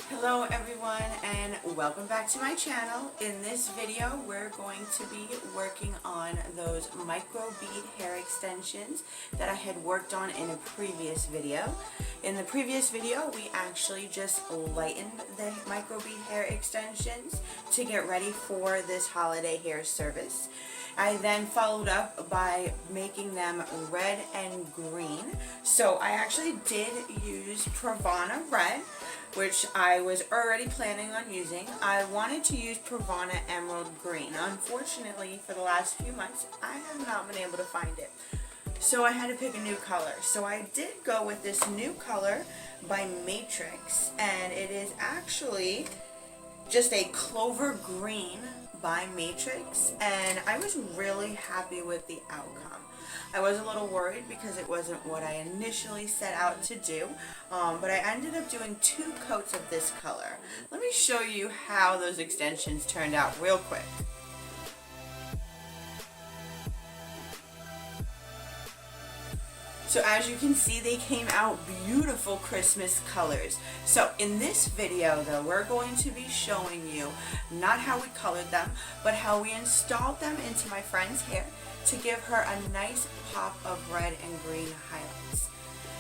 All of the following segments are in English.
Hello everyone and welcome back to my channel. In this video we're going to be working on those micro bead hair extensions that I had worked on in a previous video. In the previous video we actually just lightened the micro bead hair extensions to get ready for this holiday hair service. I then followed up by making them red and green. So I actually did use Pravana red, which I was already planning on using. I wanted to use Pravana emerald green. Unfortunately, for the last few months, I have not been able to find it. So I had to pick a new color. So I did go with this new color by Matrix, and it is actually just a clover green by Matrix, and I was really happy with the outcome. I was a little worried because it wasn't what I initially set out to do, but I ended up doing 2 coats of this color. Let me show you how those extensions turned out real quick. So as you can see, they came out beautiful Christmas colors. So in this video though, we're going to be showing you not how we colored them, but how we installed them into my friend's hair to give her a nice pop of red and green highlights.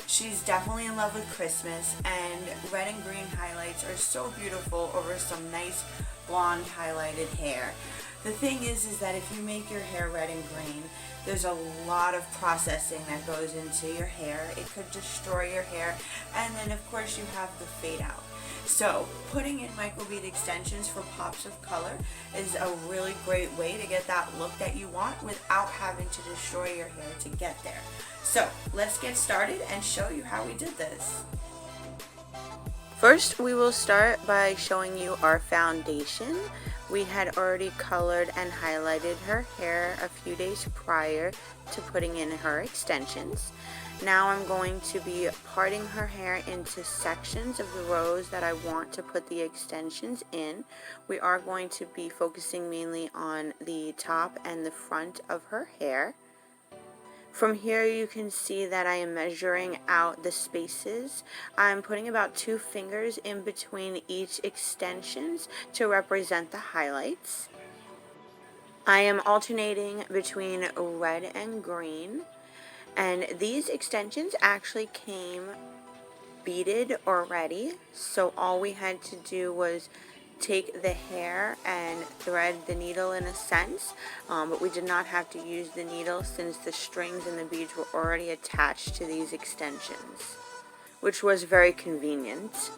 She's definitely in love with Christmas, and red and green highlights are so beautiful over some nice blonde highlighted hair. The thing is that if you make your hair red and green, there's a lot of processing that goes into your hair. It could destroy your hair, and then of course you have the fade out. So putting in micro-bead extensions for pops of color is a really great way to get that look that you want without having to destroy your hair to get there. So let's get started and show you how we did this. First, we will start by showing you our foundation. We had already colored and highlighted her hair a few days prior to putting in her extensions. Now I'm going to be parting her hair into sections of the rows that I want to put the extensions in. We are going to be focusing mainly on the top and the front of her hair. From here you can see that I am measuring out the spaces. I'm putting about 2 fingers in between each extensions to represent the highlights. I am alternating between red and green, and these extensions actually came beaded already, so all we had to do was take the hair and thread the needle in a sense, but we did not have to use the needle since the strings and the beads were already attached to these extensions, which was very convenient.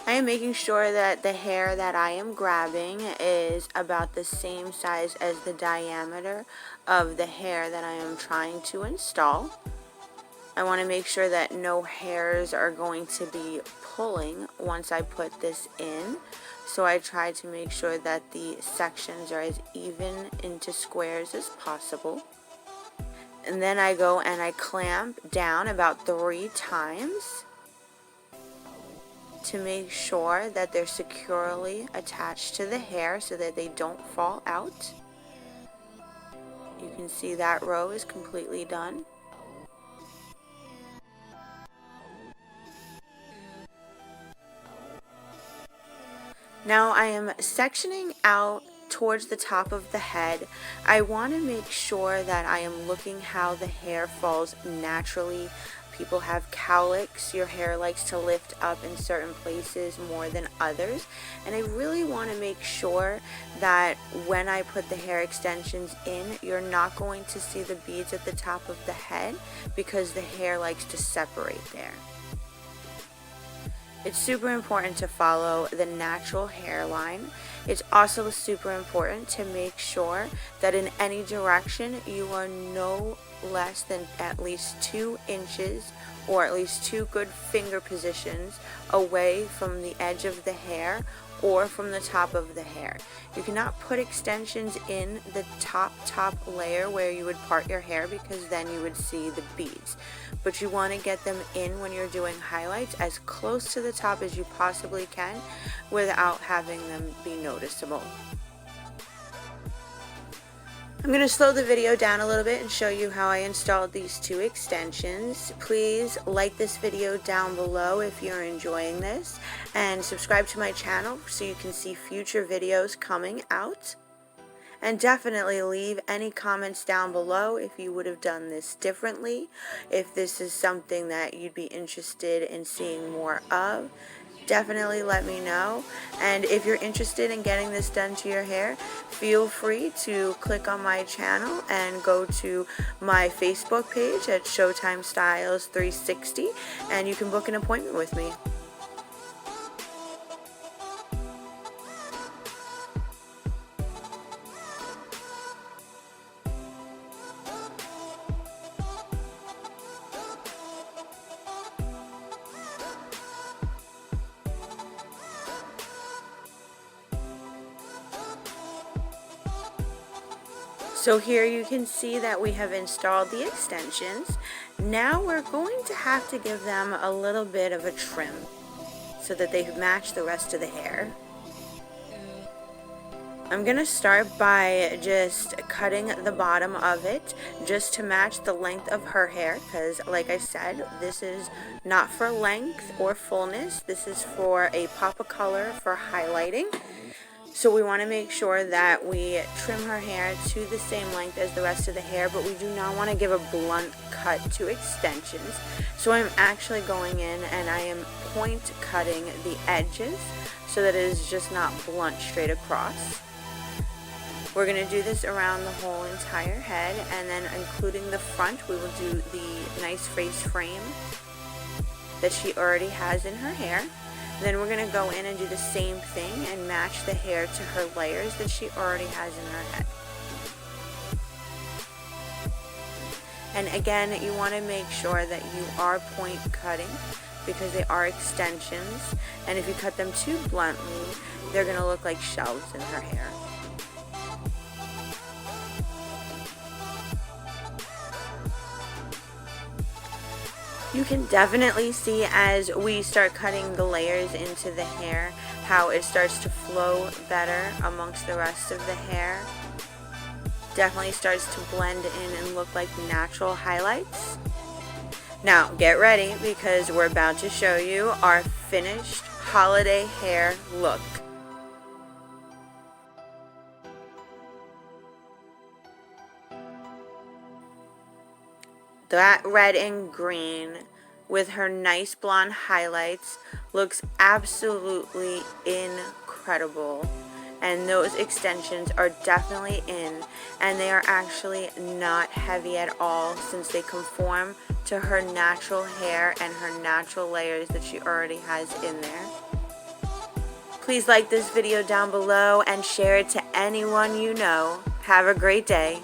I am making sure that the hair that I am grabbing is about the same size as the diameter of the hair that I am trying to install. I want to make sure that no hairs are going to be pulling once I put this in. So I try to make sure that the sections are as even into squares as possible. And then I go and I clamp down about 3 times to make sure that they're securely attached to the hair so that they don't fall out. You can see that row is completely done. Now I am sectioning out towards the top of the head. I want to make sure that I am looking how the hair falls naturally. People have cowlicks. Your hair likes to lift up in certain places more than others, and I really want to make sure that when I put the hair extensions in, you're not going to see the beads at the top of the head because the hair likes to separate there. It's super important to follow the natural hairline. It's also super important to make sure that in any direction you are no less than at least 2 inches or at least 2 good finger positions away from the edge of the hair or from the top of the hair. You cannot put extensions in the top layer where you would part your hair because then you would see the beads. But you want to get them in when you're doing highlights as close to the top as you possibly can without having them be noticeable. I'm going to slow the video down a little bit and show you how I installed these two extensions. Please like this video down below if you're enjoying this, and subscribe to my channel so you can see future videos coming out. And definitely leave any comments down below if you would have done this differently, if this is something that you'd be interested in seeing more of. Definitely let me know. And if you're interested in getting this done to your hair, feel free to click on my channel and go to my Facebook page at Showtime Styles 360, and you can book an appointment with me. So here you can see that we have installed the extensions. Now we're going to have to give them a little bit of a trim so that they match the rest of the hair. I'm going to start by just cutting the bottom of it just to match the length of her hair, because like I said, this is not for length or fullness. This is for a pop of color for highlighting. So we want to make sure that we trim her hair to the same length as the rest of the hair, but we do not want to give a blunt cut to extensions. So I'm actually going in and I am point cutting the edges so that it is just not blunt straight across. We're going to do this around the whole entire head, and then including the front, we will do the nice face frame that she already has in her hair. Then we're going to go in and do the same thing and match the hair to her layers that she already has in her head. And again, you want to make sure that you are point cutting because they are extensions, and if you cut them too bluntly, they're going to look like shelves in her hair. You can definitely see as we start cutting the layers into the hair how it starts to flow better amongst the rest of the hair. Definitely starts to blend in and look like natural highlights. Now get ready because we're about to show you our finished holiday hair look. That red and green with her nice blonde highlights looks absolutely incredible, and those extensions are definitely in, and they are actually not heavy at all since they conform to her natural hair and her natural layers that she already has in there. Please like this video down below and share it to anyone you know. Have a great day.